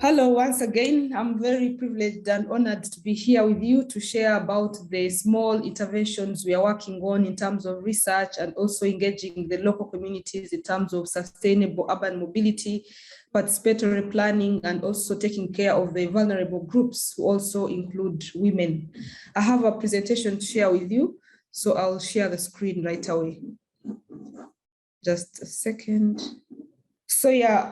Hello, once again. I'm very privileged and honored to be here with you to share about the small interventions we are working on in terms of research and also engaging the local communities in terms of sustainable urban mobility, participatory planning, and also taking care of the vulnerable groups who also include women. I have a presentation to share with you, so I'll share the screen right away. Just a second. So yeah,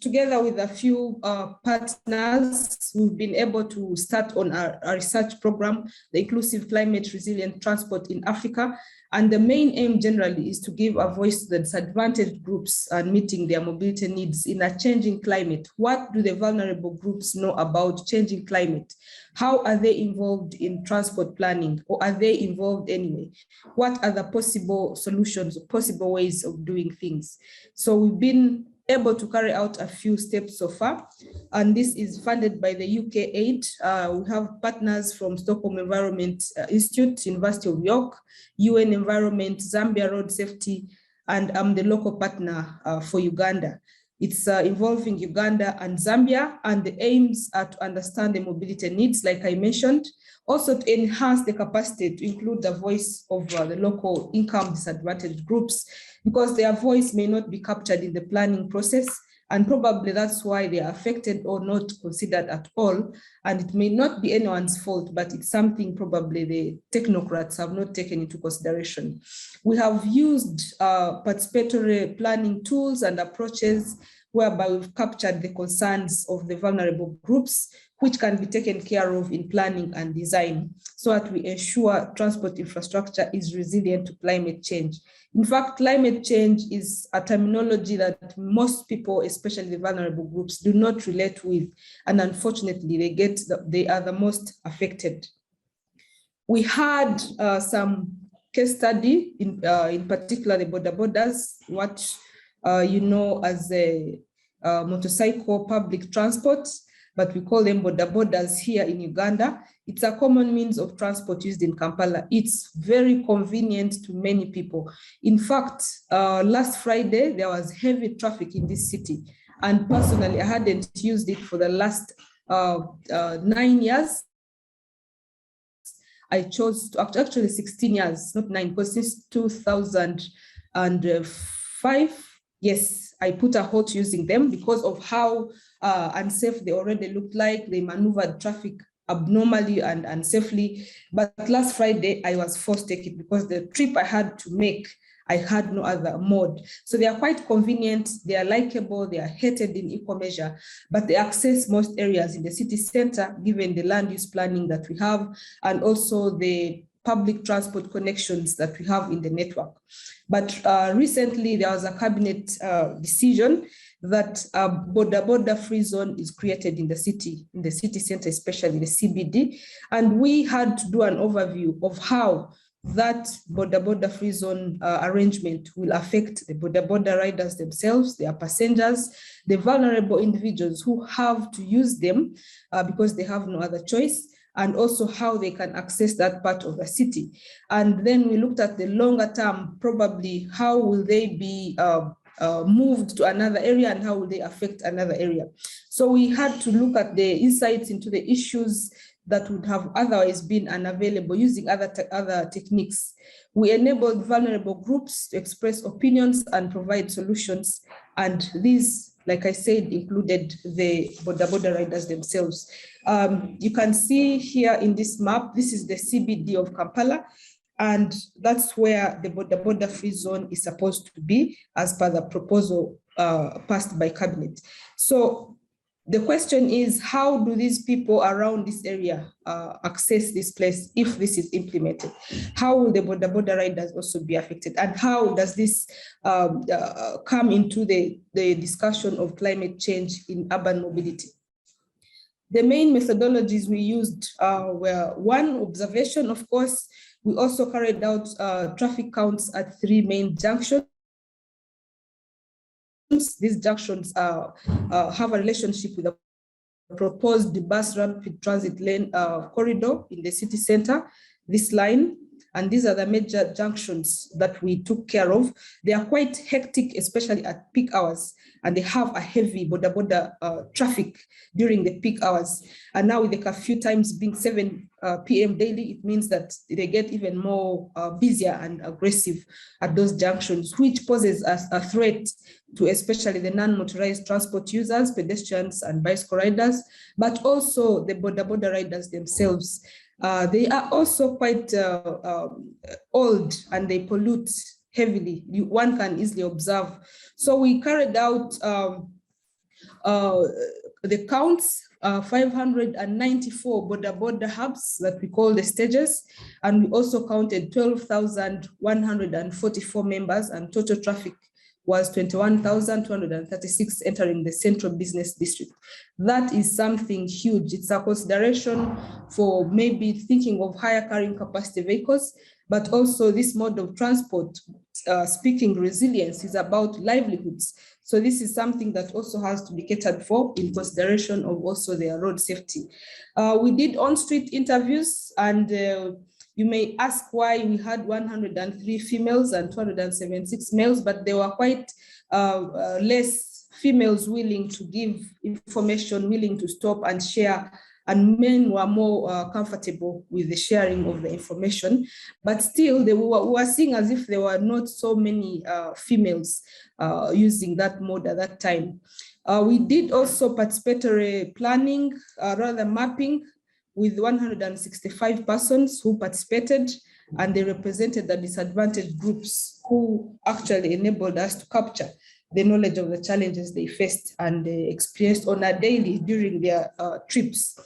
together with a few partners, we've been able to start on our research program, the Inclusive Climate Resilient Transport in Africa. And the main aim generally is to give a voice to the disadvantaged groups and meeting their mobility needs in a changing climate. What do the vulnerable groups know about changing climate? How are they involved in transport planning, or are they involved anyway? What are the possible solutions, possible ways of doing things? So we've been able to carry out a few steps so far, and this is funded by the UK aid. We have partners from Stockholm Environment Institute, University of York, UN Environment, Zambia Road Safety, and I'm the local partner for Uganda. It's involving Uganda and Zambia, and the aims are to understand the mobility needs, like I mentioned, also to enhance the capacity to include the voice of the local income disadvantaged groups, because their voice may not be captured in the planning process, and probably that's why they are affected or not considered at all. And it may not be anyone's fault, but it's something probably the technocrats have not taken into consideration. We have used participatory planning tools and approaches whereby we've captured the concerns of the vulnerable groups, which can be taken care of in planning and design, so that we ensure transport infrastructure is resilient to climate change. In fact, climate change is a terminology that most people, especially the vulnerable groups, do not relate with, and unfortunately, they are the most affected. We had some case study, in particular the border borders, what you know as a motorcycle public transport, but we call them border borders here in Uganda. It's a common means of transport used in Kampala. It's very convenient to many people. In fact, last Friday, there was heavy traffic in this city. And personally, I hadn't used it for the last 9 years. I chose to, actually 16 years, not 9, because since 2005, yes, I put a halt using them because of how unsafe they already looked like. They maneuvered traffic abnormally and unsafely. But last Friday, I was forced to take it because the trip I had to make, I had no other mode. So they are quite convenient, they are likable, they are hated in equal measure, but they access most areas in the city center, given the land use planning that we have, and also the public transport connections that we have in the network. But recently there was a cabinet decision that a border free zone is created in the city center, especially the CBD. And we had to do an overview of how that border free zone arrangement will affect the border riders themselves, their passengers, the vulnerable individuals who have to use them because they have no other choice, and also how they can access that part of the city. And then we looked at the longer term, probably how will they be moved to another area and how will they affect another area. So we had to look at the insights into the issues that would have otherwise been unavailable using other techniques. We enabled vulnerable groups to express opinions and provide solutions. And these, like I said, included the border riders themselves. You can see here in this map, this is the CBD of Kampala, and that's where the border free zone is supposed to be as per the proposal passed by cabinet. So the question is, how do these people around this area access this place if this is implemented? How will the border riders also be affected? And how does this come into the discussion of climate change in urban mobility? The main methodologies we used were one, observation, of course. We also carried out traffic counts at 3 main junctions. These junctions have a relationship with the proposed bus rapid transit lane corridor in the city center. This line and these are the major junctions that we took care of. They are quite hectic, especially at peak hours, and they have a heavy border traffic during the peak hours. And now with the curfew times being 7 p.m. daily, it means that they get even more busier and aggressive at those junctions, which poses as a threat to especially the non-motorized transport users, pedestrians and bicycle riders, but also the border riders themselves. They are also quite old and they pollute heavily. One can easily observe. So we carried out the counts, 594 border hubs that we call the stages, and we also counted 12,144 members, and total traffic was 21,236 entering the central business district. That is something huge. It's a consideration for maybe thinking of higher carrying capacity vehicles, but also this mode of transport, speaking resilience, is about livelihoods. So this is something that also has to be catered for in consideration of also their road safety. We did on-street interviews, and you may ask why we had 103 females and 276 males, but there were quite less females willing to give information, willing to stop and share, and men were more comfortable with the sharing of the information. But still, we were seeing as if there were not so many females using that mode at that time. We did also participatory planning, rather mapping, with 165 persons who participated, and they represented the disadvantaged groups who actually enabled us to capture the knowledge of the challenges they faced and they experienced on a daily during their trips.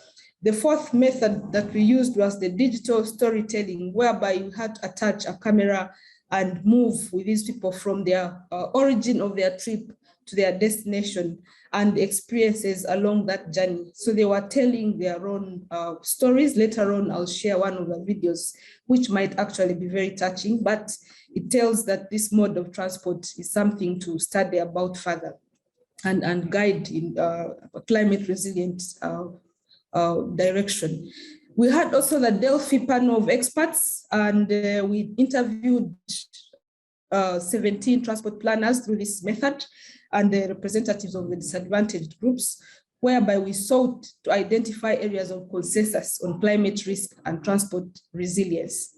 The fourth method that we used was the digital storytelling, whereby you had to attach a camera and move with these people from their origin of their trip to their destination and experiences along that journey. So they were telling their own stories. Later on, I'll share one of the videos, which might actually be very touching, but it tells that this mode of transport is something to study about further and guide in climate resilient direction. We had also the Delphi panel of experts, and we interviewed 17 transport planners through this method and the representatives of the disadvantaged groups, whereby we sought to identify areas of consensus on climate risk and transport resilience.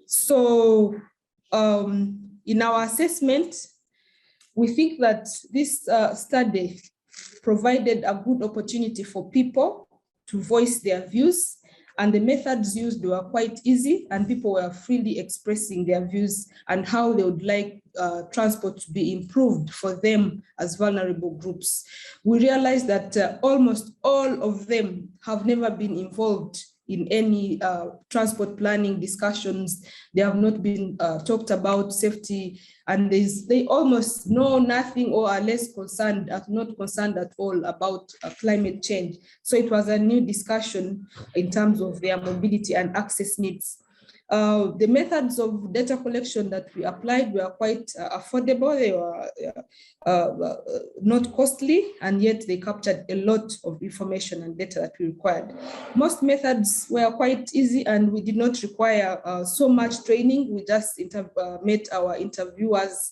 So in our assessment, we think that this study provided a good opportunity for people to voice their views, and the methods used were quite easy, and people were freely expressing their views and how they would like transport to be improved for them as vulnerable groups. We realized that almost all of them have never been involved in any transport planning discussions. They have not been talked about safety, and they almost know nothing or are less concerned, are not concerned at all about climate change. So it was a new discussion in terms of their mobility and access needs. The methods of data collection that we applied were quite affordable. They were not costly, and yet they captured a lot of information and data that we required. Most methods were quite easy, and we did not require so much training. We just met our interviewers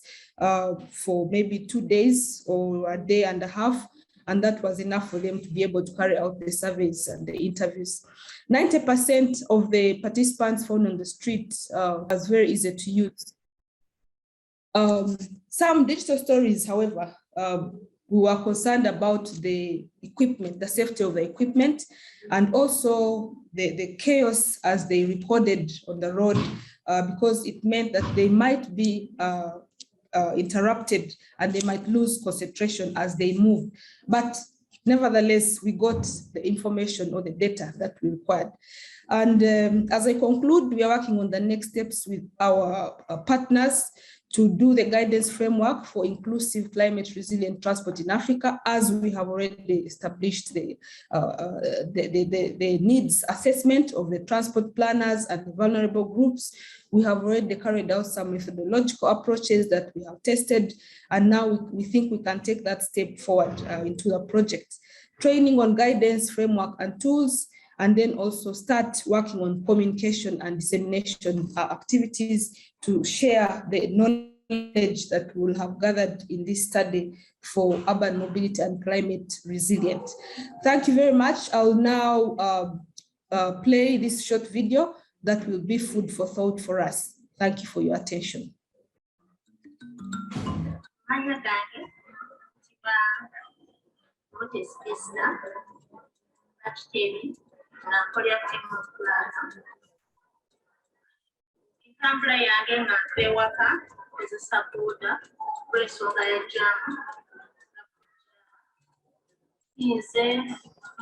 for maybe 2 days or a day and a half, and that was enough for them to be able to carry out the surveys and the interviews. 90% of the participants found on the street was very easy to use. Some digital stories, however, we were concerned about the equipment, the safety of the equipment, and also the chaos as they recorded on the road, because it meant that they might be interrupted and they might lose concentration as they move. But nevertheless, we got the information or the data that we required. And as I conclude, we are working on the next steps with our partners to do the guidance framework for inclusive climate resilient transport in Africa, as we have already established the needs assessment of the transport planners and the vulnerable groups. We have already carried out some methodological approaches that we have tested, and now we think we can take that step forward into the project. Training on guidance, framework, and tools, and then also start working on communication and dissemination activities to share the knowledge that we will have gathered in this study for urban mobility and climate resilience. Thank you very much. I'll now play this short video that will be food for thought for us. Thank you for your attention. Kampala yange nga mpewaka kozesa boda olw'ensonga ya jaamu. Nze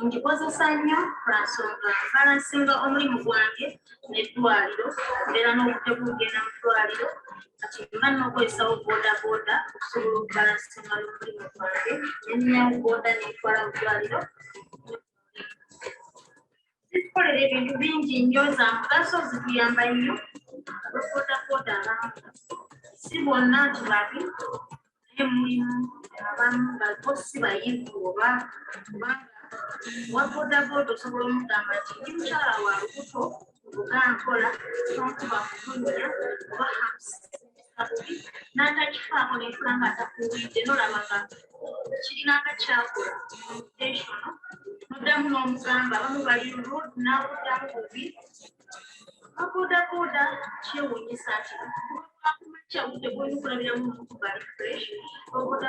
ngikozesa nnyo lwa nsonga balansinga omulimu gwange n'eddwaliro, mbeera n'obudde bugenda mu ddwaliro, kati mba n'okukozesawo boda okusobola okubalansinga n'omulimu gwange, nenyawo boda n'etwala mu ddwaliro. Zikolera ebintu bingi nnyo za mugaso, zituyamba nnyo. Boda abamu si bonna nti babi, naye mulimu abamu baliwo si bayivu oba kubanga wa boda osobola omugamba nti ndi mukyala wa lubuto ogankola tonkuba kutunya oba hamusi n'atakifaako nefuka nga atakuwidde nolabanga kirina nga kyakola mutation noddamu n'omugamba abamu bali rude n'akuddamu bubi. Boda kyewuunyisa nti akumakya budde bwolina okulabiramu omuntu bali fresh. Boda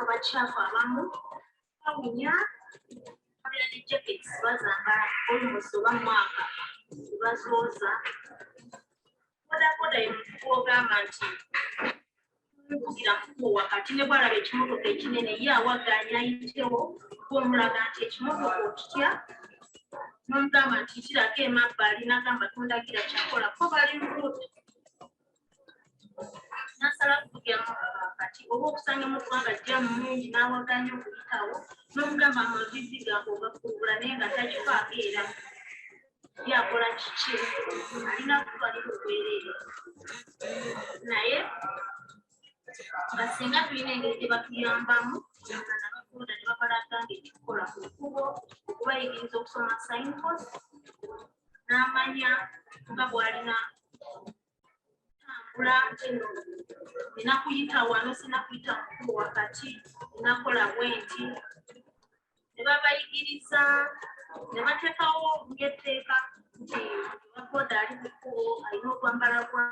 abakyafu abamu bawunya kabira ne jackets bazambala almost oba mwaka bazooza. Boda yemugamba nti kugira kuko wakati ne bwalaba ekimotoka ekinene ye awaganya ayitewo gw'omulaga nti ekimotoka okitya n'omugamba nti kirako emabbali n'agamba tondagira kyakola ko bali muluti nasala kugyamu wakati oba okusanga emotoka nga jjamu mungi n'awaganya okuyitawo n'omugamba amavivi gange ogakuubula naye nga takifaako era yakola kiki alina kutwalira obwereere naye nga singa tulina engeri gye batuyambamu nababoda ne babalaga ng'ekikukola ku kkubo okubayigiriza okusoma signpost n'amanya nga bw'alina tambula kino nina kuyita wano sina kuyita mu kkubo wakati ninakola bwenti ne babayigiriza ne bateekawo ng'etteeka nti baboda ali ku kkubo alina okwambala kwa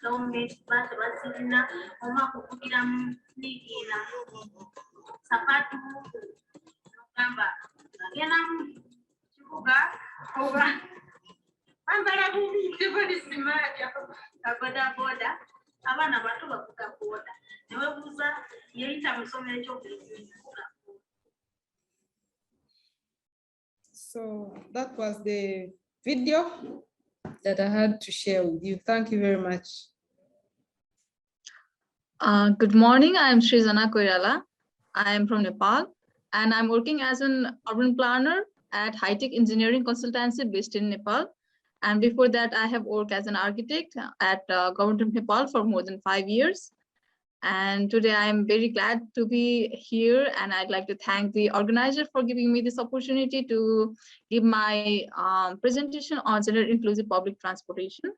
gavumenti baate bazirina omwaka okugira mu nigiina sapatu nogamba agenda mu kibuga oba bambala bubi tebali simaaja boda abaana bato bavuga boda ne weebuuza yeyita mu ssomero ekyokubiri. So that was the video that I had to share with you. Thank you very much. Good morning. I'm Srizana Koirala. I am from Nepal, and I'm working as an urban planner at High-Tech Engineering Consultancy based in Nepal. And before that, I have worked as an architect at Government of Nepal for more than 5 years. And today I'm very glad to be here, and I'd like to thank the organizer for giving me this opportunity to give my presentation on gender inclusive public transportation.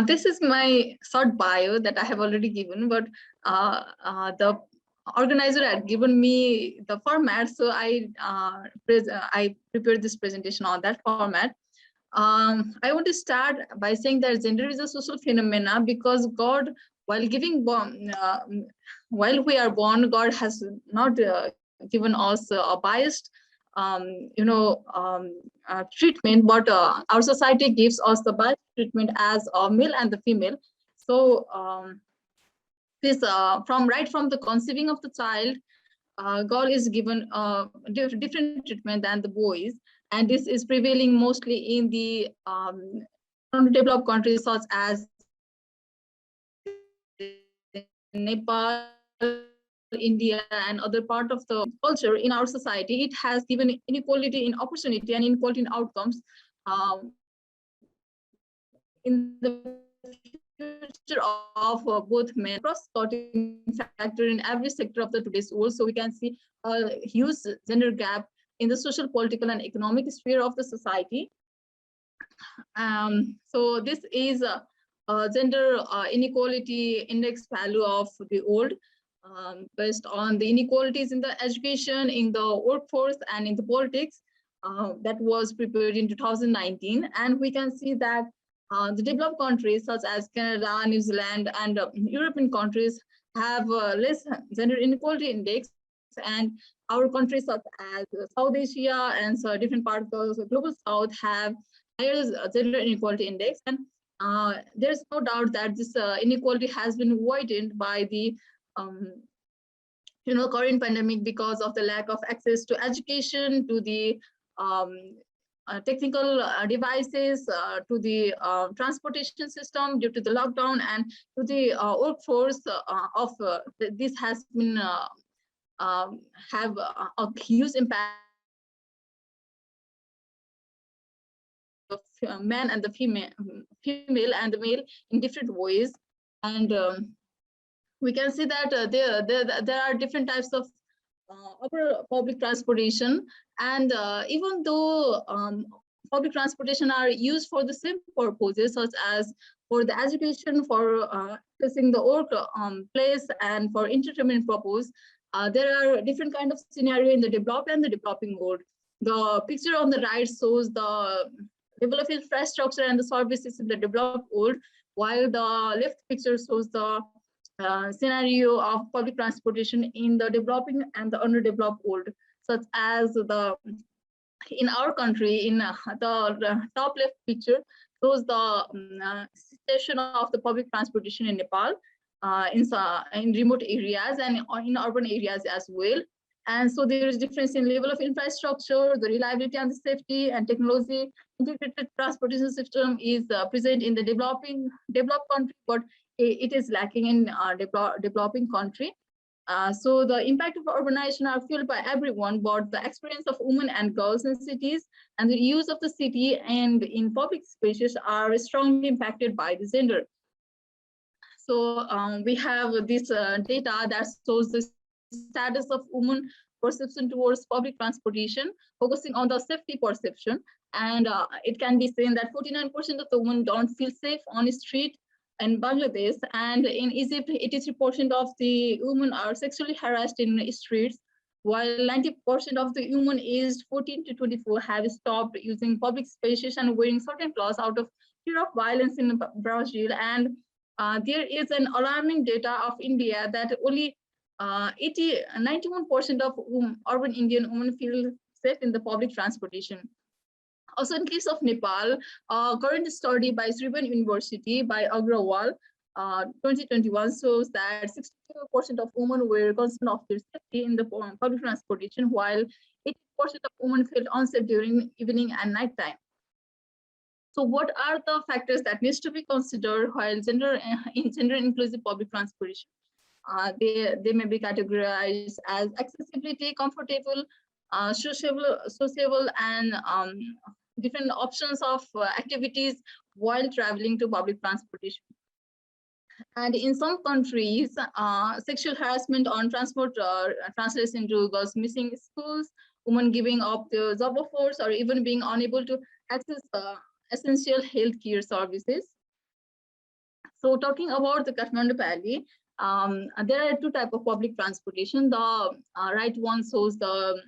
This is my short bio that I have already given, but the organizer had given me the format, so I prepared this presentation on that format. I want to start by saying that gender is a social phenomena because God, while we are born, God has not given us a biased, treatment, but our society gives us the biased treatment as a male and the female. So this right from the conceiving of the child, God is given different treatment than the boys. And this is prevailing mostly in the developed countries such as Nepal, India, and other part of the culture in our society. It has given inequality in opportunity and inequality in outcomes in the future of both men, cross-cutting factor in every sector of the today's world. So we can see a huge gender gap in the social, political, and economic sphere of the society. So this is a gender inequality index value of the world, based on the inequalities in the education, in the workforce, and in the politics. That was prepared in 2019, and we can see that the developed countries such as Canada, New Zealand, and European countries have less gender inequality index, and our countries such as South Asia and so different parts of the global South have higher gender inequality index. And there's no doubt that this inequality has been widened by the current pandemic because of the lack of access to education, to the technical devices, to the transportation system due to the lockdown, and to the workforce this has been have a huge impact of man and the female and the male in different ways. And we can see that there are different types of public transportation, and even though public transportation are used for the same purposes, such as for the education, for accessing the work place, and for entertainment purpose, there are different kind of scenario in the developed and the developing world. The picture on the right shows the level of infrastructure and the services in the developed world, while the left picture shows the scenario of public transportation in the developing and the underdeveloped world, such as in our country. In the top left picture shows the situation of the public transportation in Nepal, in remote areas and in urban areas as well. And so there is difference in level of infrastructure, the reliability and the safety and technology. Integrated transportation system is present in the developed country, but it is lacking in developing country. So the impact of urbanization are felt by everyone, but the experience of women and girls in cities and the use of the city and in public spaces are strongly impacted by the gender. So we have this data that shows the status of women perception towards public transportation, focusing on the safety perception. And it can be seen that 49% of the women don't feel safe on the street in Bangladesh, and in Egypt, 83% of the women are sexually harassed in the streets, while 90% of the women aged 14 to 24 have stopped using public spaces and wearing certain clothes out of fear of violence in Brazil. And there is an alarming data of India that only 91% of urban Indian women feel safe in the public transportation. Also, in case of Nepal, a current study by Srivan University by Agrawal 2021 shows that 62% of women were concerned of their safety in the public transportation, while 80% of women felt unsafe during evening and night time. So what are the factors that needs to be considered while gender inclusive public transportation? They may be categorized as accessibility, comfortable, sociable, and different options of activities while traveling to public transportation. And in some countries, sexual harassment on transport translates into girls missing schools, women giving up the job offers, or even being unable to access essential healthcare services. So talking about the Kathmandu Valley, there are two types of public transportation. The right one shows the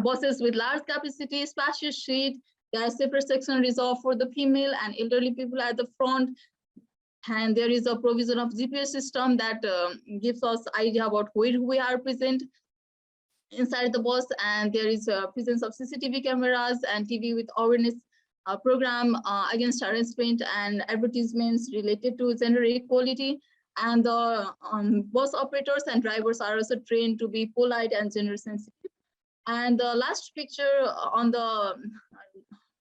buses with large capacity, spacious seat. There are separate section reserved for the female and elderly people at the front. And there is a provision of GPS system that gives us idea about where we are present inside the bus. And there is a presence of CCTV cameras and TV with awareness program against harassment and advertisements related to gender equality. And the bus operators and drivers are also trained to be polite and gender sensitive. And the last picture on the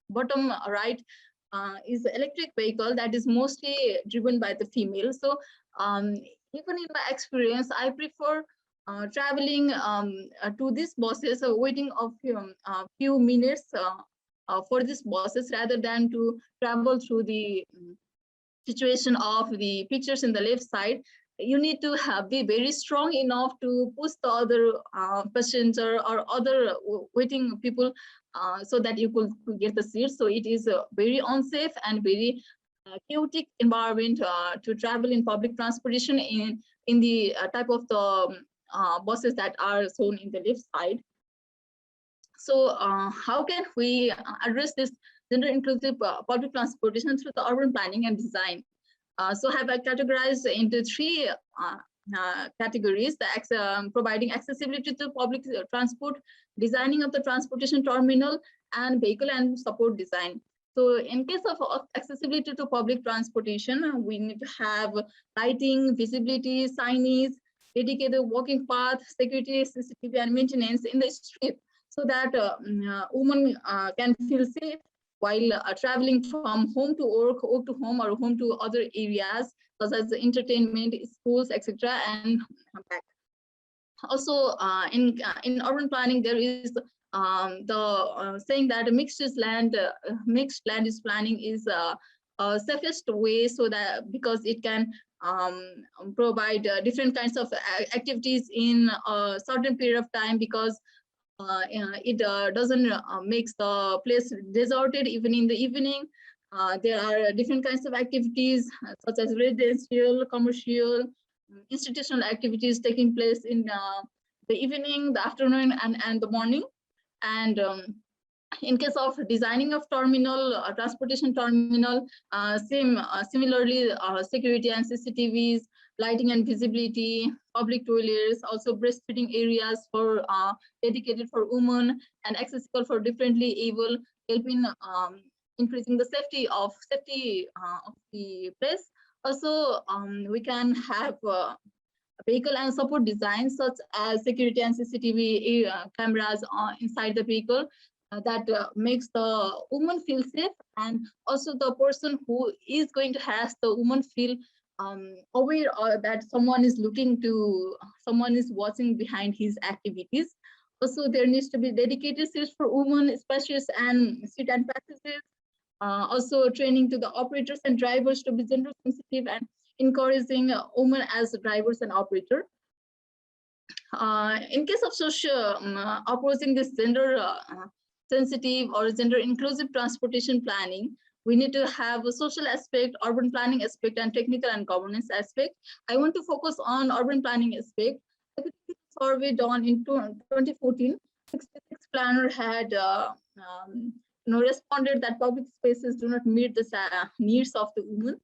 bottom right is the electric vehicle that is mostly driven by the female. So even in my experience, I prefer traveling to these buses, waiting a few minutes for these buses rather than to travel through the situation of the pictures in the left side, you need to be very strong enough to push the other passenger or other waiting people so that you could get the seat. So it is a very unsafe and very chaotic environment to travel in public transportation in the type of the buses that are shown in the left side. So how can we address this gender inclusive public transportation through the urban planning and design? So have I categorized into three categories: the providing accessibility to public transport, designing of the transportation terminal, and vehicle and support design. So in case of accessibility to public transportation, we need to have lighting, visibility, signage, dedicated walking path, security, CCTV, and maintenance in the street, so that women can feel safe while traveling from home to work to home, or home to other areas such as entertainment, schools, etc., and back. Also, in urban planning, there is the saying that mixed land use planning is safest way, so that because it can provide different kinds of activities in a certain period of time, because it doesn't makes the place deserted even in the evening. There are different kinds of activities such as residential, commercial, institutional activities taking place in the evening, the afternoon, and the morning. And in case of designing of terminal, transportation terminal, similarly, security and CCTVs, lighting and visibility, public toilets, also breastfeeding areas for dedicated for women and accessible for differently able, helping increasing the safety of the place. Also, we can have vehicle and support designs such as security and CCTV cameras inside the vehicle that makes the woman feel safe, and also the person who is going to have the woman feel aware that someone is watching behind his activities. Also, there needs to be dedicated seats for women, spacious and seat and passages. Also, training to the operators and drivers to be gender sensitive and encouraging women as drivers and operator. In case of social opposing this gender sensitive or gender inclusive transportation planning, we need to have a social aspect, urban planning aspect, and technical and governance aspect. I want to focus on urban planning aspect. A survey done in 2014, 66 planners had responded that public spaces do not meet the needs of the women.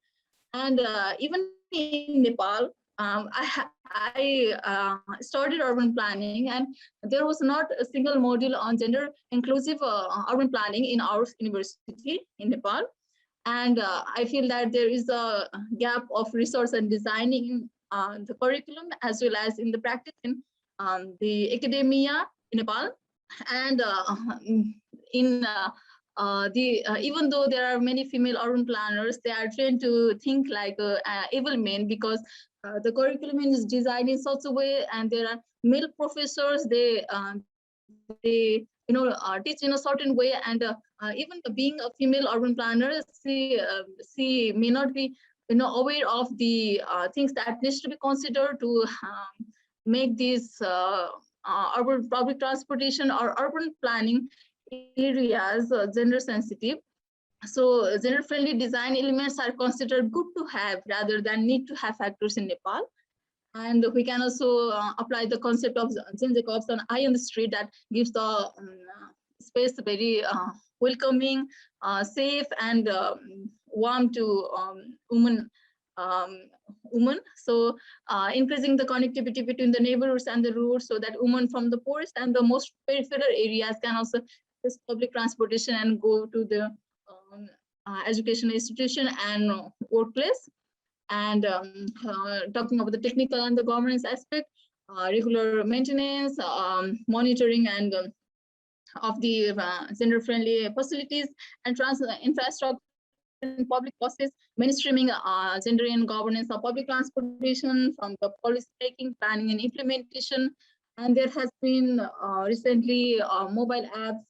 And even in Nepal, I started urban planning, and there was not a single module on gender inclusive urban planning in our university in Nepal. And I feel that there is a gap of resource and designing the curriculum as well as in the practice in the academia in Nepal. And even though there are many female urban planners, they are trained to think like able men, because the curriculum is designed in such a way, and there are male professors, they teach in a certain way, and even being a female urban planner, she may not be aware of the things that needs to be considered to make this urban public transportation or urban planning areas gender sensitive. So gender friendly design elements are considered good to have rather than need to have factors in Nepal. And we can also apply the concept of Jen Jacobs on Eye on the Street, that gives the space very welcoming, safe, and warm to women. So increasing the connectivity between the neighborhoods and the roads, so that women from the poorest and the most peripheral areas can also access public transportation and go to the educational institution and workplace. And talking about the technical and the governance aspect, regular maintenance, monitoring and of the gender-friendly facilities and infrastructure in public buses, mainstreaming gender and governance of public transportation from the policy making, planning, and implementation. And there has been recently mobile apps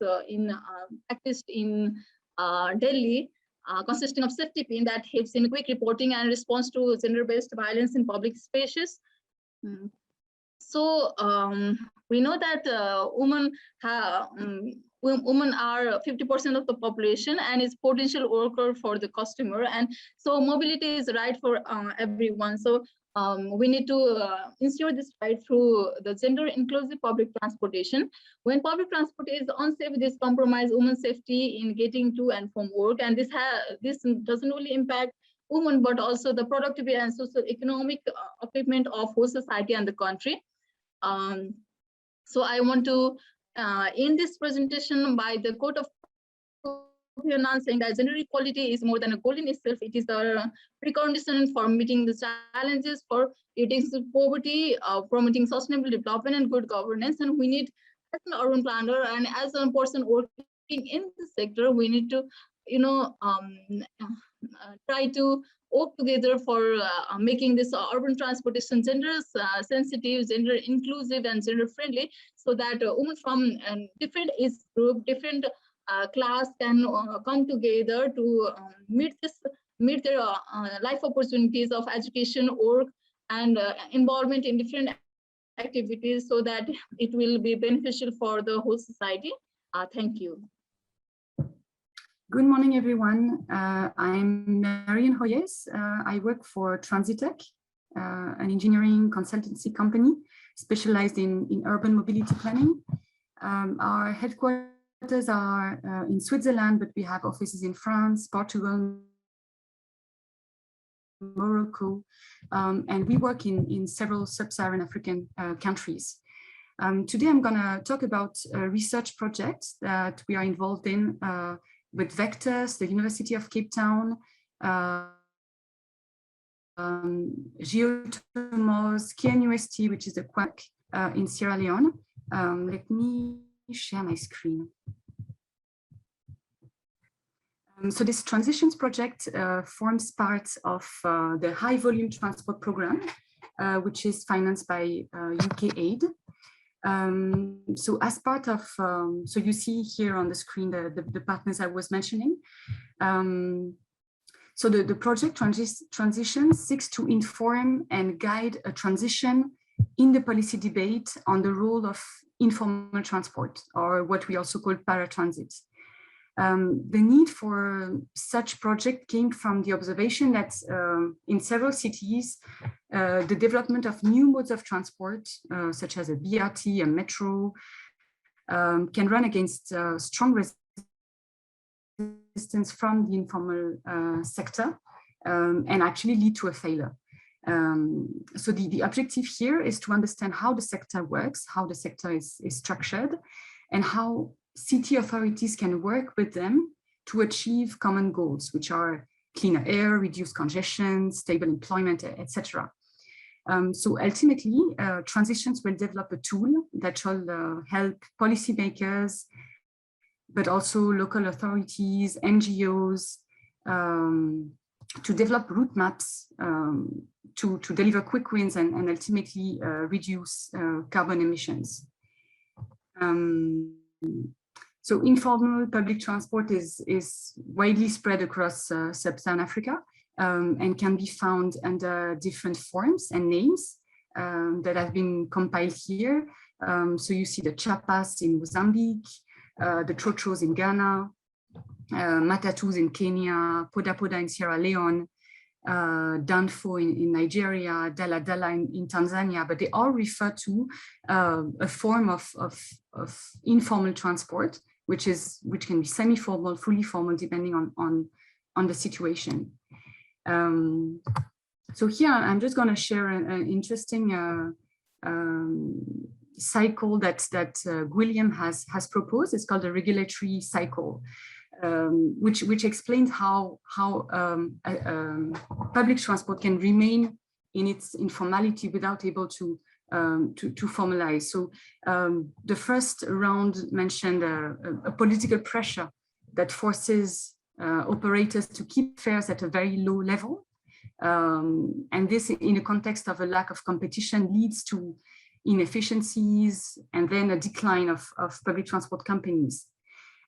practiced in Delhi, consisting of safety pin that helps in quick reporting and response to gender-based violence in public spaces. So we know that women are 50% of the population and is potential worker for the customer, and so mobility is right for everyone. So we need to ensure this right through the gender inclusive public transportation. When public transport is unsafe, this compromise women's safety in getting to and from work, and this doesn't only impact women but also the productivity and social economic upliftment of whole society and the country. So I want to end this presentation by the quote of saying that gender equality is more than a goal in itself. It is a precondition for meeting the challenges for reducing poverty, promoting sustainable development and good governance. And we need, as an urban planner and as a person working in the sector, we need to, try to work together for making this urban transportation gender sensitive, gender inclusive, and gender friendly, so that women from different age group, different class can come together to meet their life opportunities of education, work, and involvement in different activities, so that it will be beneficial for the whole society. Thank you. Good morning, everyone. I'm Marian Hoyes. I work for Transitech, an engineering consultancy company specialized in urban mobility planning. Our headquarters are in Switzerland, but we have offices in France, Portugal, Morocco, and we work in several sub-Saharan African countries. Today, I'm going to talk about a research project that we are involved in with Vectors, the University of Cape Town, Geotomos, KNUST, which is a quack in Sierra Leone. Let me share my screen. So this transitions project forms part of the high volume transport program, which is financed by UK aid. So as part of, so you see here on the screen the partners I was mentioning. So the project Transitions seeks to inform and guide a transition in the policy debate on the role of informal transport, or what we also call paratransit. The need for such project came from the observation that in several cities, the development of new modes of transport, such as a BRT, a metro, can run against strong resistance from the informal sector and actually lead to a failure. So the objective here is to understand how the sector works, how the sector is structured, and how city authorities can work with them to achieve common goals, which are cleaner air, reduced congestion, stable employment, etc. So ultimately, Transitions will develop a tool that shall help policymakers, but also local authorities, NGOs, to develop route maps to deliver quick wins and ultimately reduce carbon emissions. So informal public transport is widely spread across sub-Saharan Africa and can be found under different forms and names that have been compiled here. So you see the chapas in Mozambique, the chochos in Ghana, matatus in Kenya, poda poda in Sierra Leone, danfo in Nigeria, dala dala in Tanzania, but they all refer to a form of informal transport, which can be semi-formal, fully formal, depending on the situation. So here I'm just going to share an interesting cycle that William has proposed. It's called a regulatory cycle, which explains how public transport can remain in its informality without able to formalize. So the first round mentioned a political pressure that forces operators to keep fares at a very low level. And this, in the context of a lack of competition, leads to inefficiencies and then a decline of public transport companies.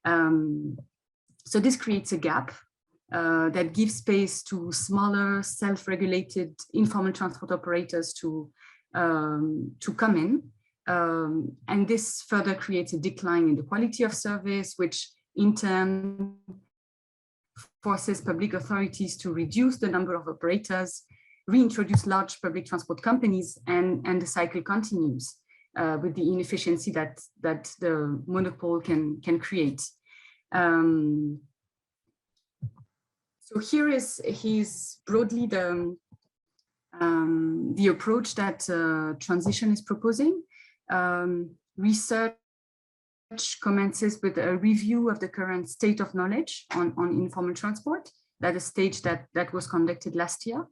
So this creates a gap that gives space to smaller, self-regulated informal transport operators to come in. And this further creates a decline in the quality of service, which in turn forces public authorities to reduce the number of operators, reintroduce large public transport companies, and the cycle continues with the inefficiency that the monopole can create. So here is broadly the approach that transition is proposing. Research commences with a review of the current state of knowledge on informal transport. That is a stage that was conducted last year.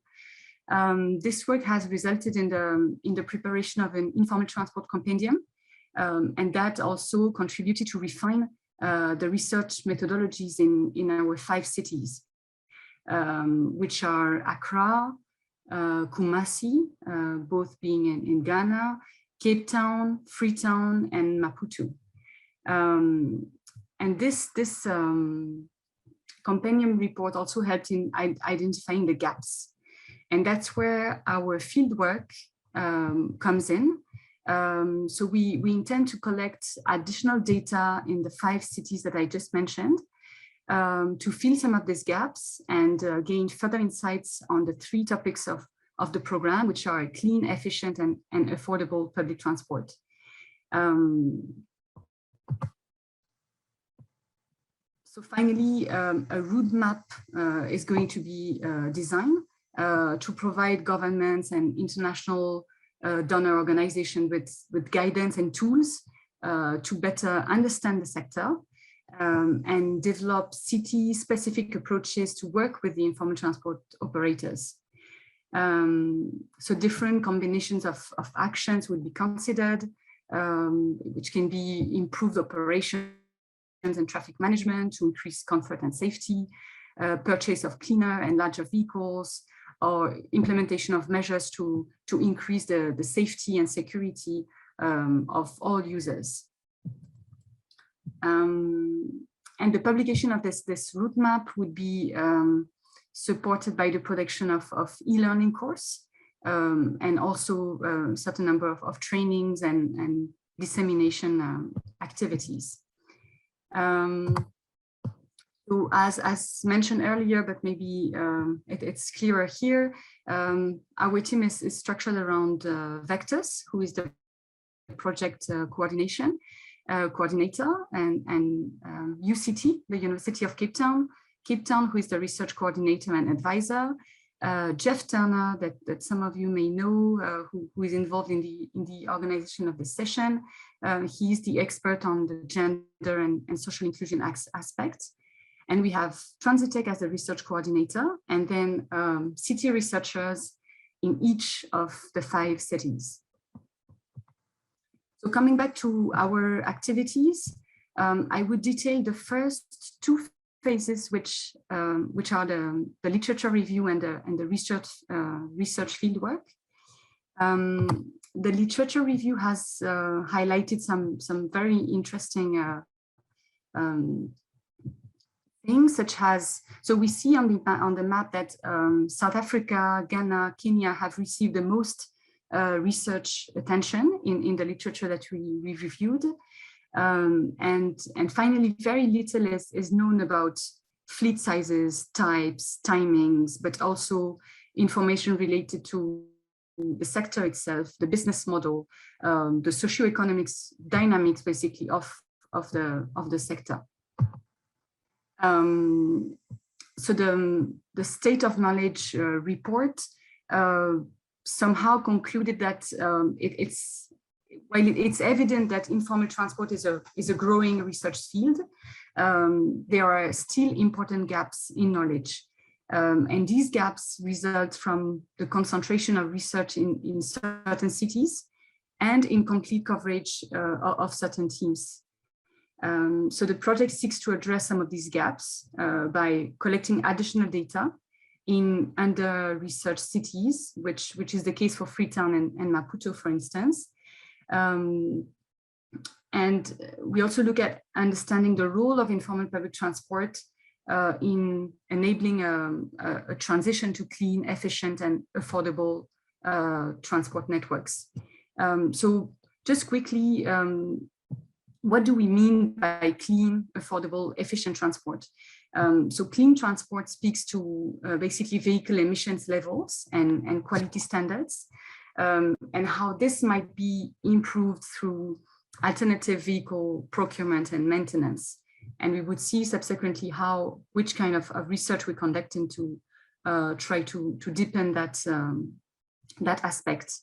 This work has resulted in the preparation of an informal transport compendium, and that also contributed to refine the research methodologies in our 5 cities, which are Accra, Kumasi, both being in Ghana, Cape Town, Freetown, and Maputo. And this compendium report also helped in identifying the gaps. And that's where our fieldwork comes in. So we intend to collect additional data in the 5 cities that I just mentioned to fill some of these gaps and gain further insights on the 3 topics of the program, which are clean, efficient, and affordable public transport. So finally, a roadmap is going to be designed to provide governments and international donor organizations with guidance and tools to better understand the sector and develop city-specific approaches to work with the informal transport operators. So different combinations of actions would be considered, which can be improved operations and traffic management to increase comfort and safety, purchase of cleaner and larger vehicles, or implementation of measures to increase the safety and security of all users. And the publication of this roadmap would be supported by the production of e-learning course and also a certain number of trainings and dissemination activities. So as mentioned earlier, but maybe it's clearer here, our team is structured around Vectus, who is the project coordinator, and UCT, the University of Cape Town, who is the research coordinator and advisor, Jeff Turner, that some of you may know, who is involved in the organization of this session. He is the expert on the gender and social inclusion aspects. And we have Transitech as the research coordinator, and then city researchers in each of the 5 cities. So coming back to our activities, I would detail the first 2 phases, which are the literature review and the research fieldwork. The literature review has highlighted some very interesting things, such as, so we see on the map that South Africa, Ghana, Kenya have received the most research attention in the literature that we reviewed. And finally, very little is known about fleet sizes, types, timings, but also information related to the sector itself, the business model, the socioeconomics dynamics, basically, of the sector. So the state of knowledge report somehow concluded that while it's evident that informal transport is a growing research field, there are still important gaps in knowledge. And these gaps result from the concentration of research in certain cities and incomplete coverage of certain teams. So the project seeks to address some of these gaps by collecting additional data in under-researched cities, which is the case for Freetown and Maputo, for instance. And we also look at understanding the role of informal public transport in enabling a transition to clean, efficient, and affordable transport networks. So just quickly, what do we mean by clean, affordable, efficient transport? So clean transport speaks to basically vehicle emissions levels and quality standards, and how this might be improved through alternative vehicle procurement and maintenance. And we would see subsequently which kind of research we're conducting to try to deepen that, that aspect.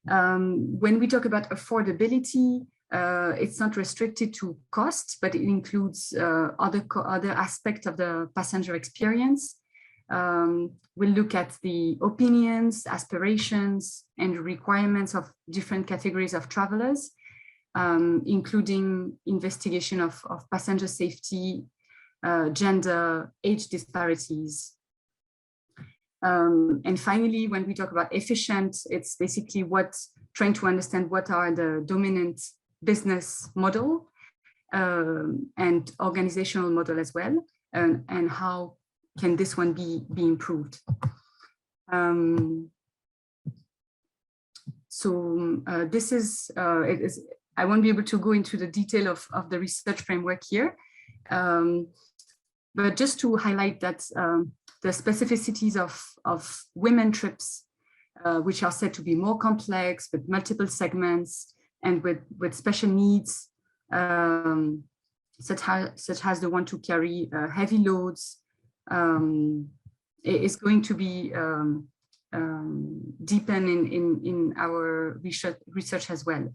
When we talk about affordability, it's not restricted to cost, but it includes other aspects of the passenger experience. We'll look at the opinions, aspirations, and requirements of different categories of travelers, including investigation of passenger safety, gender, age disparities. And finally, when we talk about efficient, it's basically trying to understand what are the dominant business model and organizational model as well, and how can this one be improved. This is, I won't be able to go into the detail of the research framework here, but just to highlight that the specificities of women trips, which are said to be more complex with multiple segments and with special needs, such as the one to carry heavy loads, is going to be deepen in our research as well.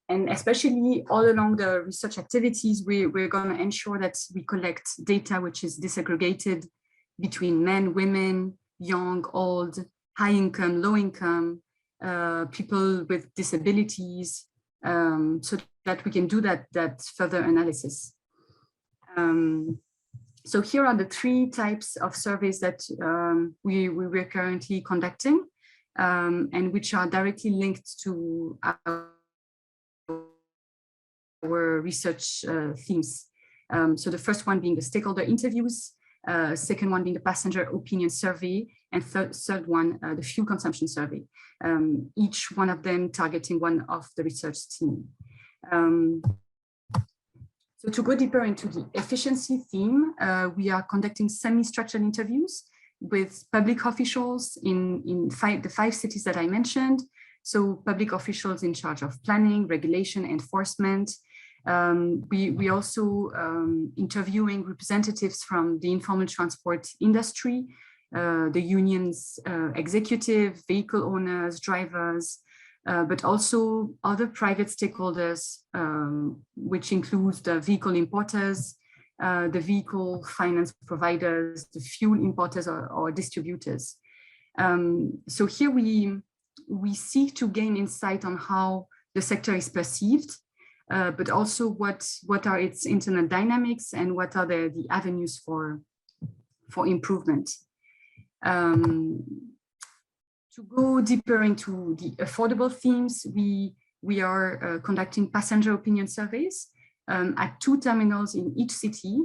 And especially all along the research activities, we're going to ensure that we collect data which is disaggregated between men, women, young, old, high income, low income, people with disabilities, so that we can do that further analysis. So here are the 3 types of surveys that we're currently conducting, and which are directly linked to our research themes. So the first one being the stakeholder interviews, second one being the passenger opinion survey, and third one, the fuel consumption survey, each one of them targeting one of the research team. So to go deeper into the efficiency theme, we are conducting semi-structured interviews with public officials in the 5 cities that I mentioned. So public officials in charge of planning, regulation, enforcement. We also interviewing representatives from the informal transport industry, the unions, executive, vehicle owners, drivers, but also other private stakeholders, which includes the vehicle importers, the vehicle finance providers, the fuel importers or distributors. So here we seek to gain insight on how the sector is perceived, but also what are its internal dynamics and what are the avenues for improvement. To go deeper into the affordable themes, we are conducting passenger opinion surveys at 2 terminals in each city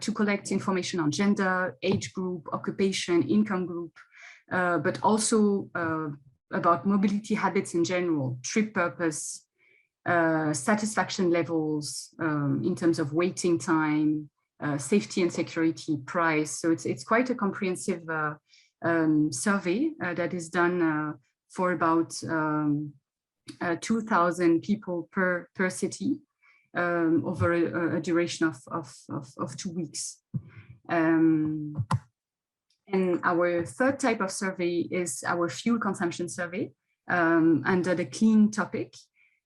to collect information on gender, age group, occupation, income group, but also about mobility habits in general, trip purpose, satisfaction levels in terms of waiting time, safety and security, price. So it's quite a comprehensive survey that is done for about 2,000 people per city over a duration of 2 weeks. And our third type of survey is our fuel consumption survey under the clean topic.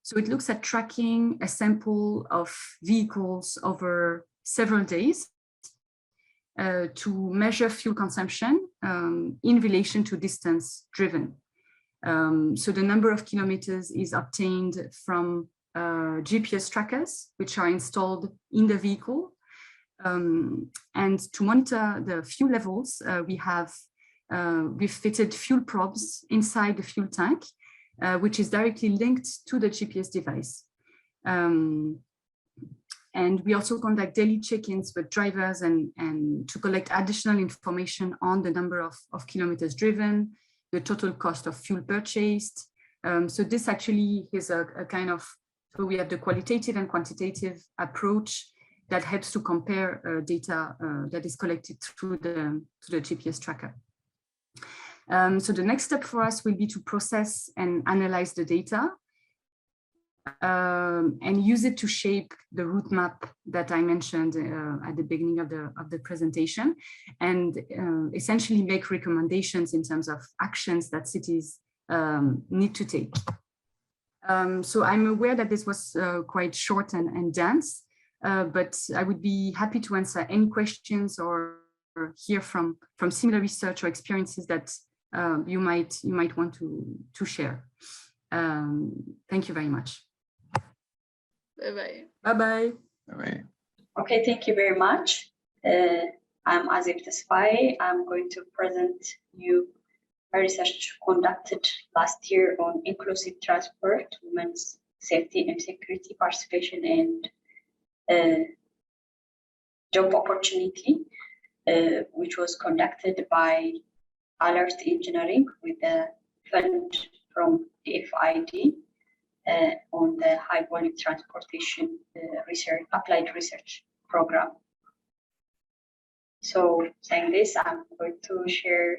So it looks at tracking a sample of vehicles over several days to measure fuel consumption in relation to distance driven. So the number of kilometers is obtained from GPS trackers, which are installed in the vehicle. And to monitor the fuel levels, we've fitted fuel probes inside the fuel tank, which is directly linked to the GPS device. And we also conduct daily check-ins with drivers and to collect additional information on the number of kilometers driven, the total cost of fuel purchased. So this actually is a kind of, so we have the qualitative and quantitative approach that helps to compare data that is collected through the GPS tracker. So the next step for us will be to process and analyze the data and use it to shape the route map that I mentioned at the beginning of the presentation, and essentially make recommendations in terms of actions that cities need to take. So I'm aware that this was quite short and dense, but I would be happy to answer any questions or hear from similar research or experiences that you might want to share. Thank you very much. Bye-bye. Bye-bye. Bye-bye. Okay, thank you very much. I'm Azib Tesfaye. I'm going to present you a research conducted last year on inclusive transport, women's safety and security, participation, and job opportunity, which was conducted by Alert Engineering with a fund from the FID on the high volume transportation research, applied research program. So saying this, I'm going to share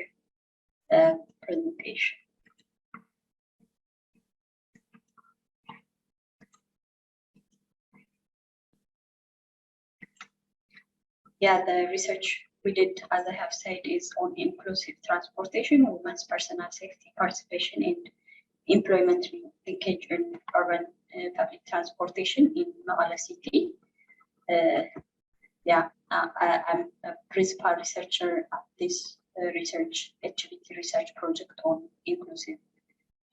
the presentation. Yeah, the research we did, as I have said, is on inclusive transportation, women's personal safety, participation, and employment linkage in urban public transportation in Kampala city. I'm a principal researcher at this HBT research project on inclusive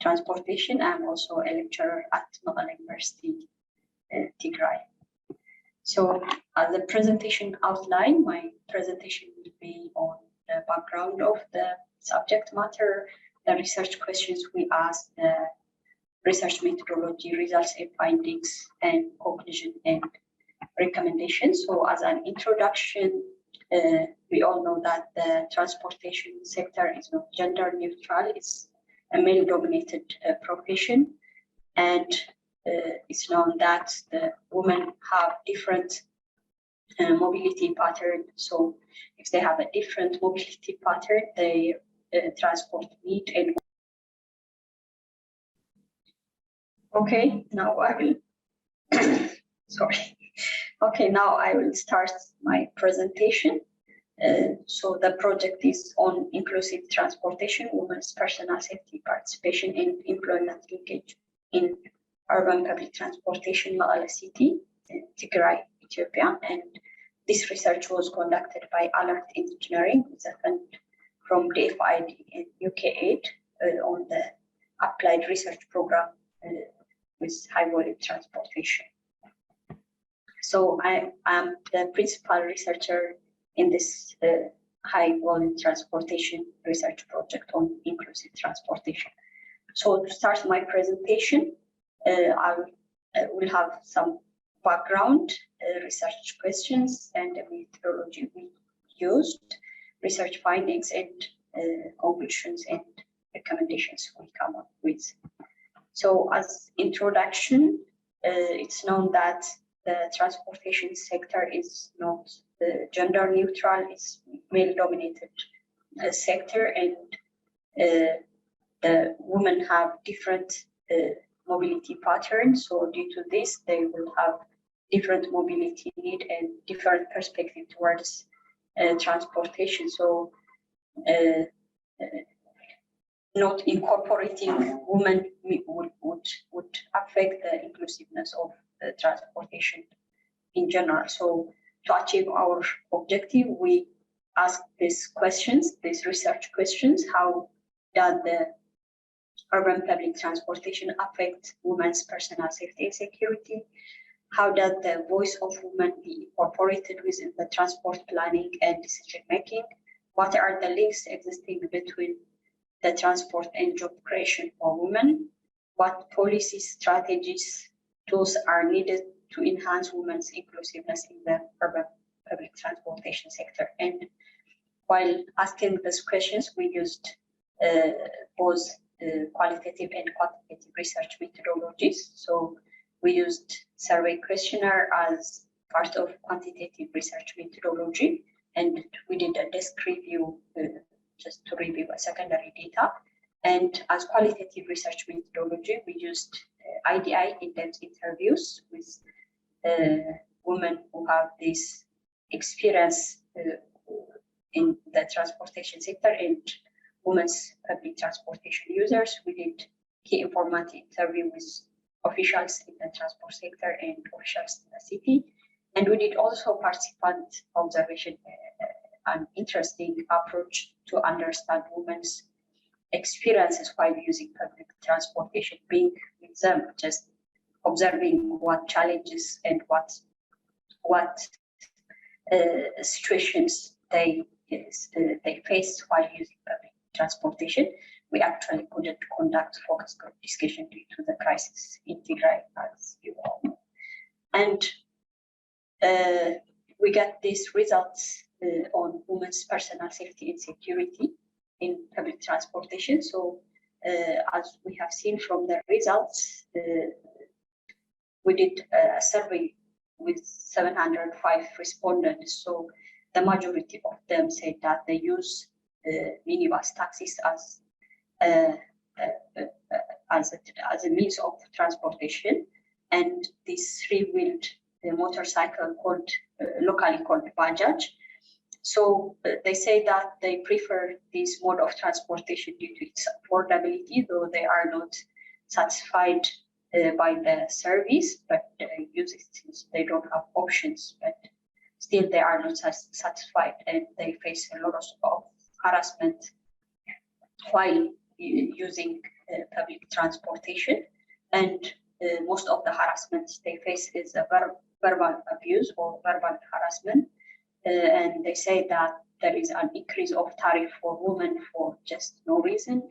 transportation. I'm also a lecturer at Kampala University, Tigray. So as the presentation outline, my presentation will be on the background of the subject matter, the research questions we asked, the research methodology, results and findings, and conclusion and recommendations. So as an introduction, we all know that the transportation sector is not gender neutral, it's a male-dominated profession, and it's known that the women have different mobility pattern. So if they have a different mobility pattern, they transport need and okay, now I will sorry. Okay, now I will start my presentation. So the project is on inclusive transportation, women's personal safety, participation, and employment linkage in urban public transportation, Kampala city, Tigray, Ethiopia. And this research was conducted by Alert Engineering with a fund from the FID and UK aid on the applied research program with high volume transportation. So I am the principal researcher in this high volume transportation research project on inclusive transportation. So to start my presentation, I will have some background, research questions, and the methodology we used, research findings, and conclusions and recommendations we come up with. So as introduction, it's known that the transportation sector is not gender neutral, it's male-dominated sector, and the women have different mobility patterns. So due to this, they will have different mobility need and different perspective towards transportation. So not incorporating women would affect the inclusiveness of the transportation in general. So to achieve our objective, we ask these questions, these research questions: how does the urban public transportation affect women's personal safety and security? How does the voice of women be incorporated within the transport planning and decision making? What are the links existing between the transport and job creation for women? What policy strategies, tools are needed to enhance women's inclusiveness in the urban public transportation sector. And while asking these questions, we used both qualitative and quantitative research methodologies. So we used survey questionnaire as part of quantitative research methodology, and we did a desk review just to review a secondary data. And as qualitative research methodology, we used IDI, in-depth interviews with women who have this experience in the transportation sector and women's public transportation users. We did key informant interview with officials in the transport sector and officials in the city. And we did also participant observation, an interesting approach to understand women's experiences while using public transportation, being with them, just observing what challenges and what situations they face while using public transportation. We actually couldn't conduct focus group discussion due to the crisis in Tigray, as you all know. And we got these results on women's personal safety and security in public transportation. So as we have seen from the results, we did a survey with 705 respondents. So the majority of them said that they use minibus taxis as a means of transportation, and this three-wheeled motorcycle locally called Bajaj. So they say that they prefer this mode of transportation due to its affordability, though they are not satisfied by the service, but use it since they don't have options. But still, they are not satisfied, and they face a lot of harassment while using public transportation. And most of the harassment they face is a verbal abuse or verbal harassment. And they say that there is an increase of tariff for women for just no reason,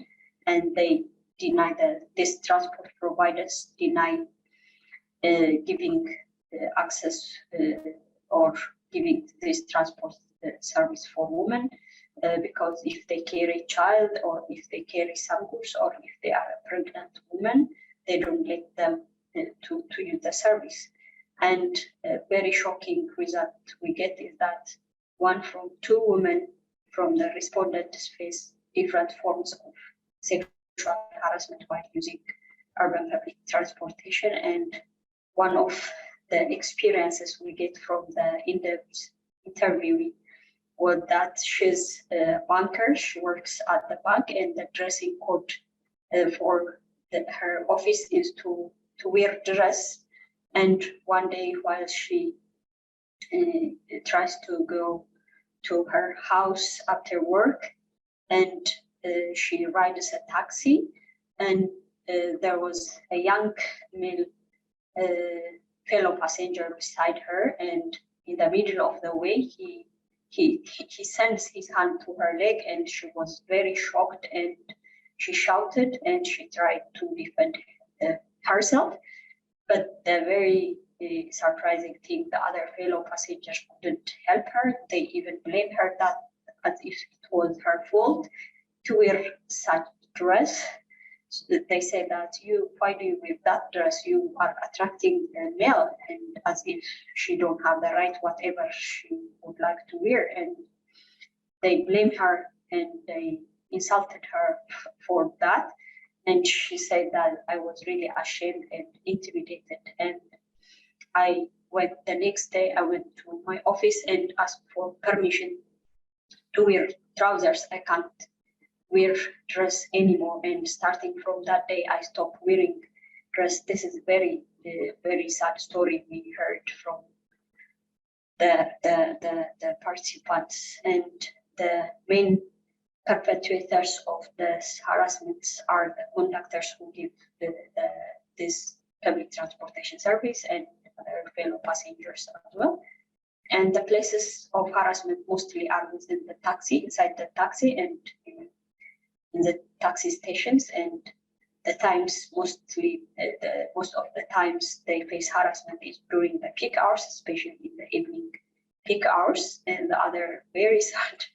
and they deny these transport providers deny giving access or giving this transport service for women because if they carry a child or if they carry some goods or if they are a pregnant woman, they don't let them to use the service. And a very shocking result we get is that 1 from 2 women from the respondents face different forms of sexual harassment while using urban public transportation. And one of the experiences we get from the in-depth interviewee was that she's a banker. She works at the bank, and the dressing code for her office is to wear dress. And one day while she tries to go to her house after work, and she rides a taxi, and there was a young male fellow passenger beside her, and in the middle of the way he sends his hand to her leg, and she was very shocked, and she shouted and she tried to defend herself. But the very surprising thing, the other fellow passengers couldn't help her. They even blamed her that as if it was her fault to wear such dress. So they say that why do you wear that dress? You are attracting a male, and as if she don't have the right, whatever she would like to wear. And they blame her and they insulted her for that. And she said that I was really ashamed and intimidated. And the next day I went to my office and asked for permission to wear trousers. I can't wear dress anymore. And starting from that day, I stopped wearing dress. This is very, very sad story we heard from the participants. And the main perpetrators of this harassment are the conductors who give this public transportation service and other fellow passengers as well. And the places of harassment mostly are within the taxi, inside the taxi and in the taxi stations. And the times, most of the times they face harassment is during the peak hours, especially in the evening peak hours. And the other very sad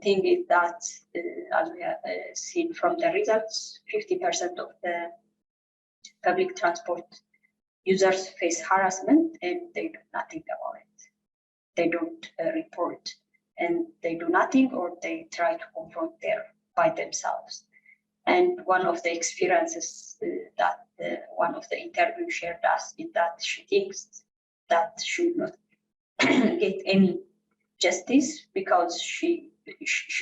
thing is that, as we have seen from the results, 50% of the public transport users face harassment and they do nothing about it. They don't report, and they do nothing, or they try to confront by themselves. And one of the experiences that one of the interviews shared us is that she thinks that she will not get any justice because she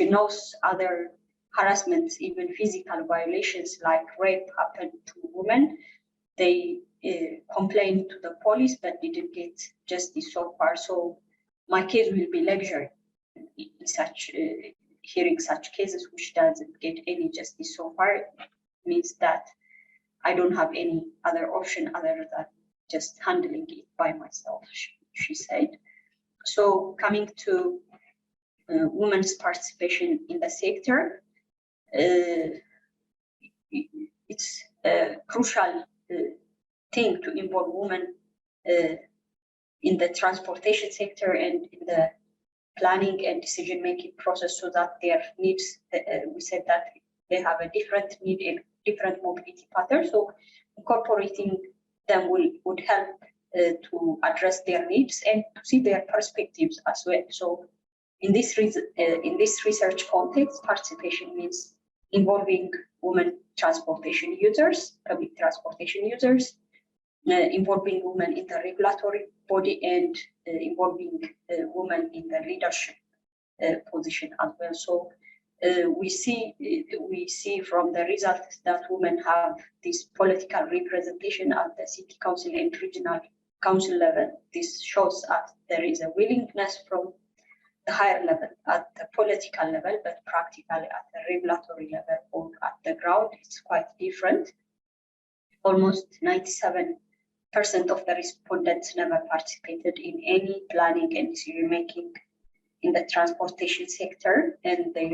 knows other harassments, even physical violations like rape happened to women. They complained to the police but didn't get justice so far. So my case will be luxury in such hearing such cases which doesn't get any justice so far. Means that I don't have any other option other than just handling it by myself, she said. So coming to women's participation in the sector, it's a crucial thing to involve women in the transportation sector and in the planning and decision-making process, so that their needs, we said that they have a different need and different mobility patterns. So incorporating them would help to address their needs and to see their perspectives as well. So in this research context, participation means involving women transportation users, public transportation users, involving women in the regulatory body, and involving women in the leadership position as well. So we see from the results that women have this political representation at the city council and regional council level. This shows us there is a willingness from the higher level at the political level, but practically at the regulatory level or at the ground, it's quite different. Almost 97% of the respondents never participated in any planning and decision making in the transportation sector, and they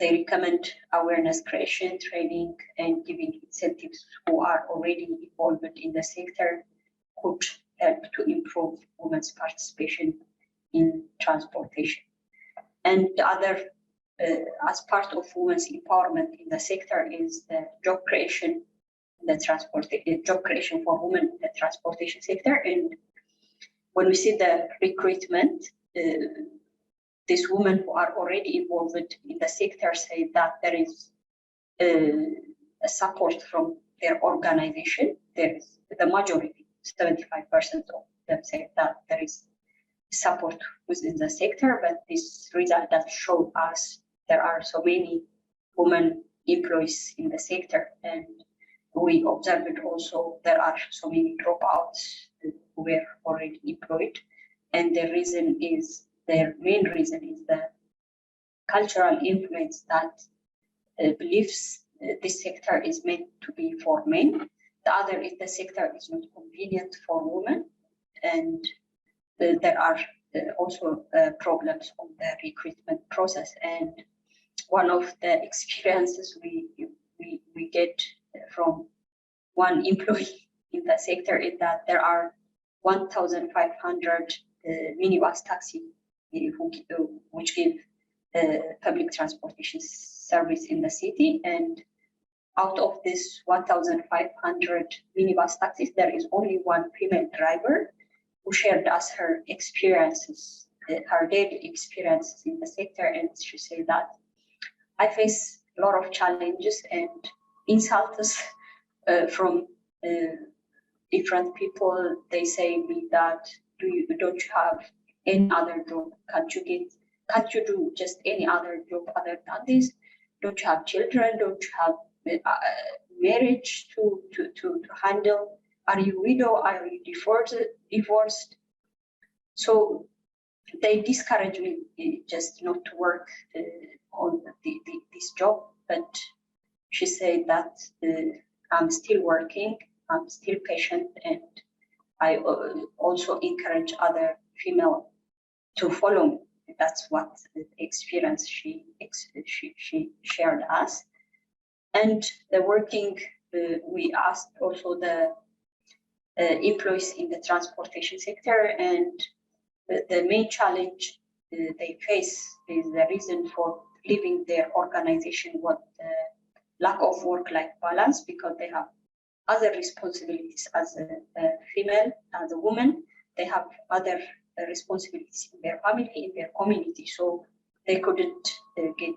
recommend awareness creation, training, and giving incentives who are already involved in the sector could help to improve women's participation in transportation. And the other, as part of women's empowerment in the sector, is the job creation. Job creation for women in the transportation sector. And when we see the recruitment, these women who are already involved in the sector say that there is a support from their organization. There is the majority, 75% of them say that there is support within the sector, but this result that showed us there are so many women employees in the sector, and we observed also there are so many dropouts who were already employed, and their main reason is the cultural influence that believes this sector is meant to be for men. The other is the sector is not convenient for women, and there are also problems on the recruitment process. And one of the experiences we get from one employee in the sector is that there are 1,500 minibus taxi which give public transportation service in the city, and out of this 1,500 minibus taxis, there is only one female driver who shared us her experiences, her daily experiences in the sector. And she said that I face a lot of challenges and insults from different people. They say me that, don't you have any other job? Can't you do just any other job other than this? Don't you have children? Don't you have marriage to handle? Are you widow? Are you divorced? So they discourage me just not to work on this job. But she said that I'm still working, I'm still patient, and I also encourage other female to follow me. That's what the experience she shared us. And the working, we asked also the employees in the transportation sector, and the main challenge they face is the reason for leaving their organization was the lack of work-life balance, because they have other responsibilities as a female, as a woman. They have other responsibilities in their family, in their community. So they couldn't get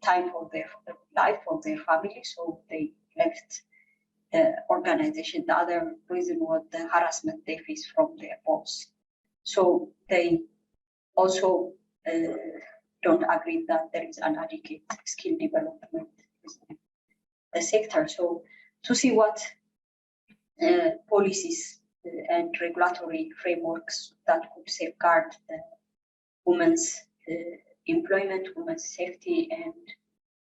time for their life, for their family. So they left the organization. The other reason was the harassment they face from their boss. So they also don't agree that there is an adequate skill development in the sector. So to see what policies and regulatory frameworks that could safeguard the women's employment, women's safety, and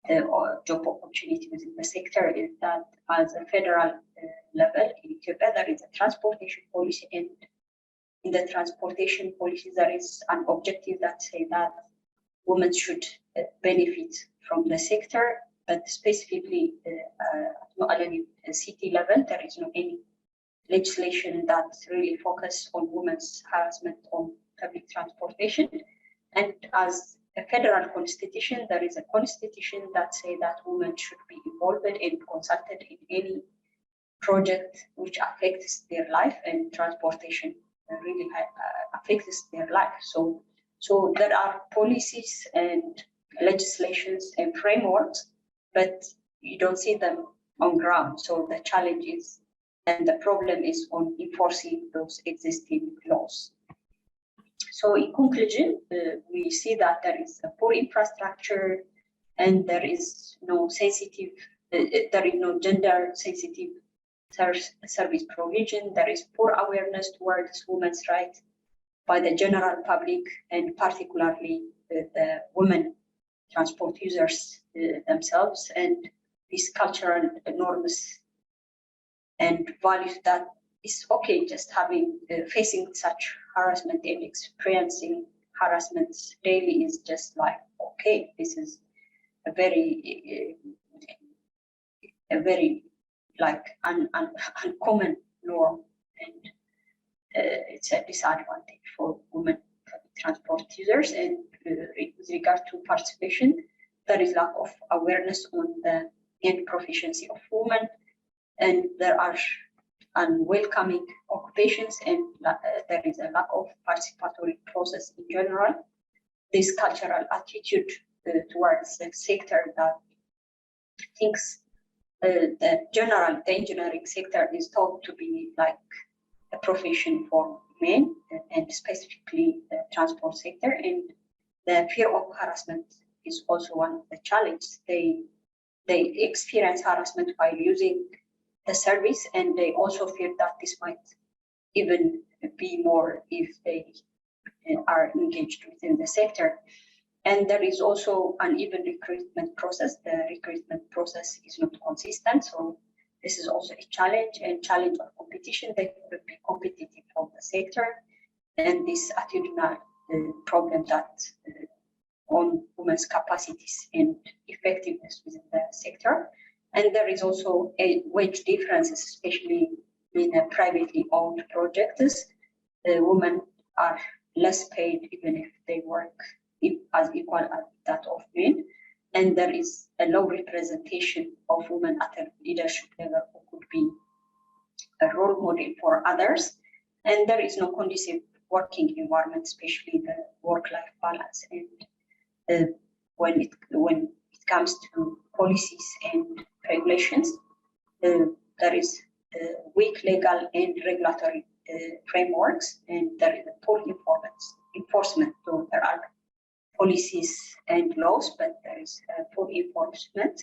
the job opportunity within the sector, is that as a federal level in Ethiopia, there is a transportation policy, and in the transportation policy, there is an objective that say that women should benefit from the sector, but specifically at city level, there is no any legislation that really focus on women's harassment on public transportation. And as a federal constitution, there is a constitution that say that women should be involved and consulted in any project which affects their life, and transportation really affects their life. So there are policies and legislations and frameworks, but you don't see them on ground. So the challenge is, and the problem is on enforcing those existing laws. So in conclusion, we see that there is a poor infrastructure, and there is no sensitive, there is no gender sensitive service provision. There is poor awareness towards women's rights by the general public, and particularly the women transport users themselves, and these cultural norms and values that it's okay just having facing such harassment and experiencing harassments daily is just like, okay, this is a very like uncommon norm, and it's a disadvantage for women transport users. And with regard to participation, there is lack of awareness on the end proficiency of women, and there are unwelcoming occupations, and there is a lack of participatory process in general. This cultural attitude towards the sector that thinks the engineering sector is thought to be like a profession for men, and specifically the transport sector, and the fear of harassment is also one of the challenges. They experience harassment while using the service, and they also fear that this might even be more if they are engaged within the sector. And there is also an uneven recruitment process. The recruitment process is not consistent, so this is also a challenge, and challenge of competition. They could be competitive for the sector, and this attitudinal problem that on women's capacities and effectiveness within the sector. And there is also a wage differences, especially in privately owned projects. Women are less paid even if they work as equal as that of men. And there is a low representation of women at a leadership level who could be a role model for others. And there is no conducive working environment, especially the work-life balance. And when it comes to policies and regulations, there is weak legal and regulatory frameworks, and there is a poor enforcement. So there are policies and laws, but there is poor enforcement,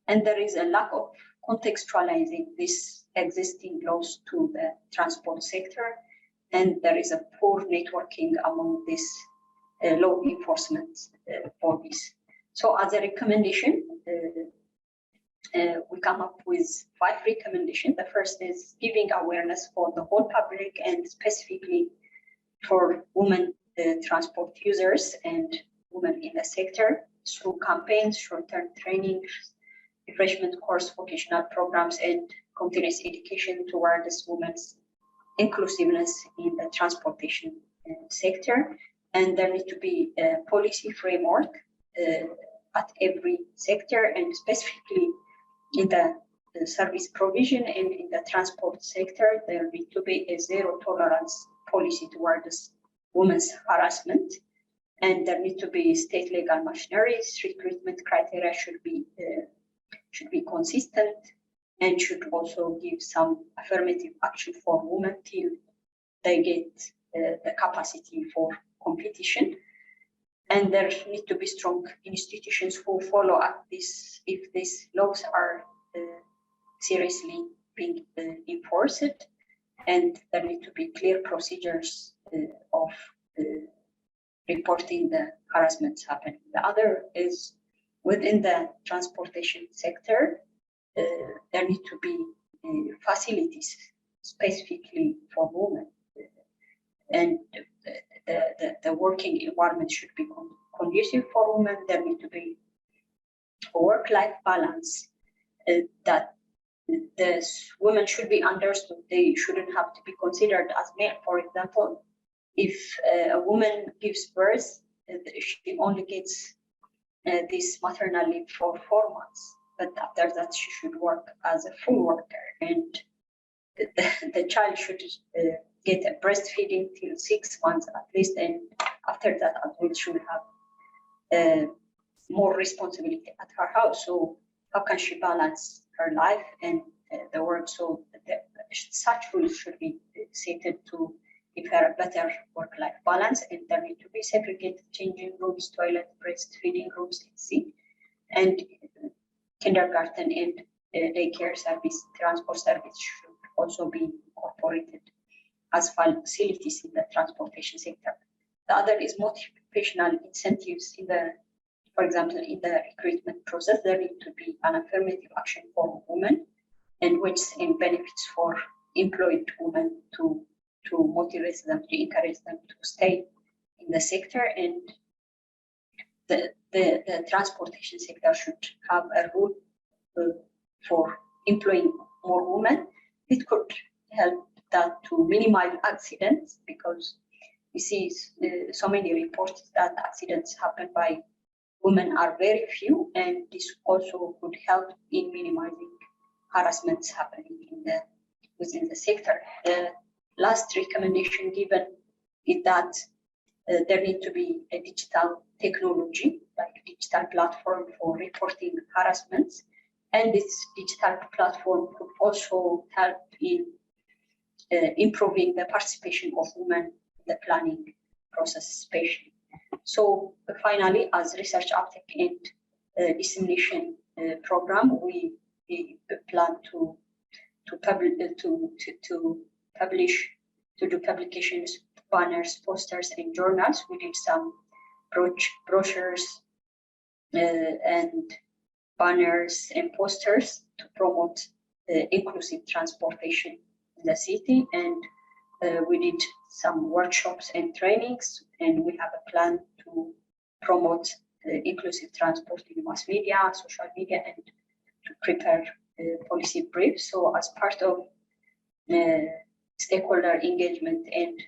and there is a lack of contextualizing these existing laws to the transport sector, and there is a poor networking among these law enforcement bodies. So as a recommendation, we come up with 5 recommendations. The first is giving awareness for the whole public, and specifically for women transport users and women in the sector through campaigns, short-term trainings, refreshment course, vocational programs, and continuous education towards women's inclusiveness in the transportation sector. And there needs to be a policy framework at every sector, and specifically in the service provision and in the transport sector, there need to be a zero tolerance policy towards women's harassment. And there need to be state legal machineries. Recruitment criteria should be consistent and should also give some affirmative action for women till they get the capacity for competition. And there need to be strong institutions who follow up this if these laws are seriously being enforced, and there need to be clear procedures of reporting the harassments happening. The other is within the transportation sector, there need to be facilities specifically for women, and the working environment should be conducive for women. There need to be a work-life balance that the women should be understood. They shouldn't have to be considered as male. For example, if a woman gives birth, she only gets this maternal leave for 4 months, but after that she should work as a full worker, and the child should get a breastfeeding till 6 months at least, and after that adult should have more responsibility at her house. So how can she balance her life and the work? So such rules should be set to give her a better work-life balance, and there need to be segregated changing rooms, toilet, breastfeeding rooms, etc. And kindergarten and daycare service, transport service should also be incorporated as facilities in the transportation sector. The other is motivational incentives in the, for example, in the recruitment process, there need to be an affirmative action for women and wages and benefits for employed women to motivate them, to encourage them to stay in the sector. And the transportation sector should have a rule for employing more women. It could help that to minimize accidents, because we see so many reports that accidents happen by women are very few, and this also could help in minimizing harassments happening within the sector. The last recommendation given is that there need to be a digital technology, like a digital platform for reporting harassments, and this digital platform could also help in improving the participation of women in the planning process, especially. So finally, as research uptake and dissemination program, we plan to do publications, banners, posters, and journals. We did some brochures and banners and posters to promote inclusive transportation in the city, and we did some workshops and trainings, and we have a plan to promote inclusive transport in mass media, social media, and to prepare policy briefs. So as part of stakeholder engagement and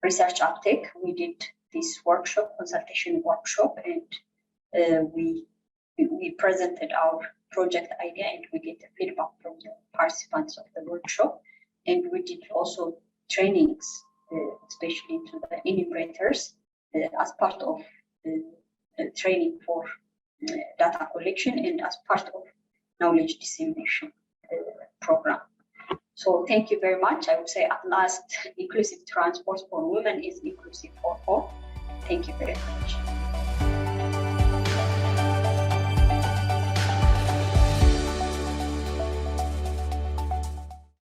research uptake, we did this workshop, consultation workshop, and we presented our project idea, and we get feedback from the participants of the workshop. And we did also trainings, especially to the enumerators, as part of training for data collection and as part of knowledge dissemination program. So thank you very much. I would say at last, inclusive transport for women is inclusive for all. Thank you very much.